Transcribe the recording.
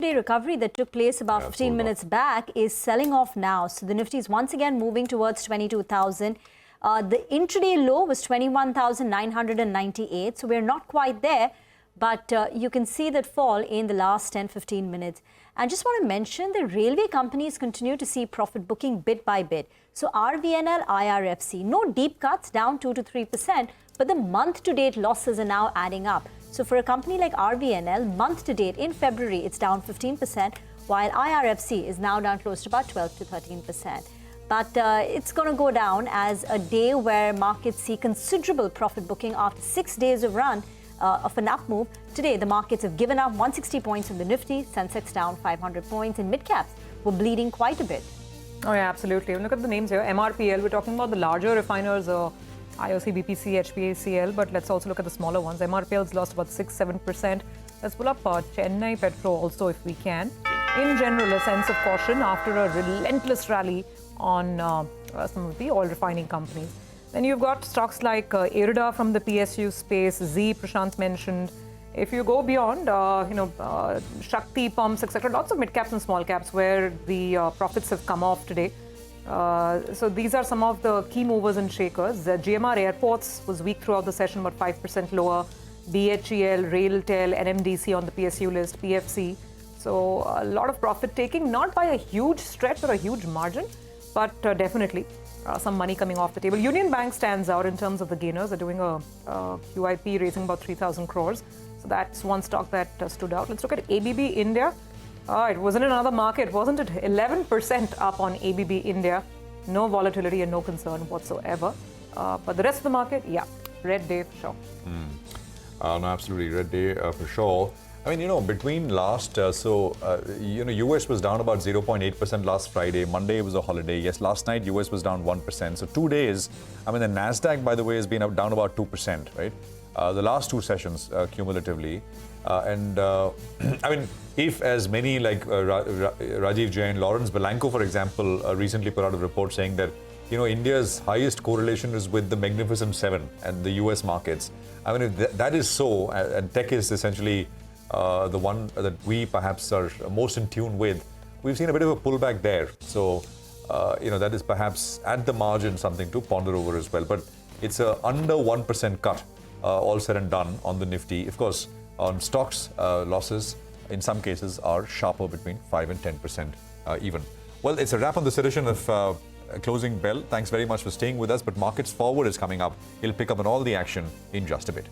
intraday recovery that took place about 15 minutes back is selling off now. So the Nifty is once again moving towards 22,000. The intraday low was 21,998. So we're not quite there, but you can see that fall in the last 10-15 minutes. I just want to mention the railway companies continue to see profit booking bit by bit. So RVNL, IRFC, no deep cuts, down 2 to 3%, but the month-to-date losses are now adding up. So for a company like RVNL, month-to-date in February, it's down 15%, while IRFC is now down close to about 12 to 13%. But it's going to go down as a day where markets see considerable profit booking after 6 days of run of an up move. Today, the markets have given up 160 points in the Nifty, Sensex down 500 points, and midcaps were bleeding quite a bit. Oh, yeah, absolutely. Look at the names here. MRPL, we're talking about the larger refiners, IOC, BPC, HPCL, but let's also look at the smaller ones. MRPL's lost about 6-7%. Let's pull up Chennai Petro also if we can. In general, a sense of caution after a relentless rally on some of the oil refining companies. Then you've got stocks like Irida from the PSU space, Z, Prashant mentioned. If you go beyond, Shakti, pumps, etc., lots of mid-caps and small caps where the profits have come off today. So these are some of the key movers and shakers. GMR Airports was weak throughout the session, about 5% lower. BHEL, RailTel, NMDC on the PSU list, PFC. So a lot of profit taking, not by a huge stretch or a huge margin, but definitely some money coming off the table. Union Bank stands out in terms of the gainers. They're doing a QIP, raising about 3,000 crores. So that's one stock that stood out. Let's look at ABB India. It wasn't another market, wasn't it? 11% up on ABB India. No volatility and no concern whatsoever. But the rest of the market, yeah, red day for sure. No, absolutely, red day for sure. I mean, between last, US was down about 0.8% last Friday. Monday was a holiday. Yes, last night US was down 1%. So 2 days, I mean, the NASDAQ, by the way, has been down about 2%, right? The last two sessions cumulatively. I mean, if as many like Rajiv Jain, Lawrence Belanco, for example, recently put out a report saying that, India's highest correlation is with the Magnificent Seven and the US markets. I mean, if that is so, and tech is essentially the one that we perhaps are most in tune with, we've seen a bit of a pullback there. So, that is perhaps at the margin something to ponder over as well. But it's a under 1% cut, all said and done on the Nifty. Of course, on stocks, losses in some cases are sharper, between 5 and 10% even. Well, it's a wrap on this edition of Closing Bell. Thanks very much for staying with us. But Markets Forward is coming up. He'll pick up on all the action in just a bit.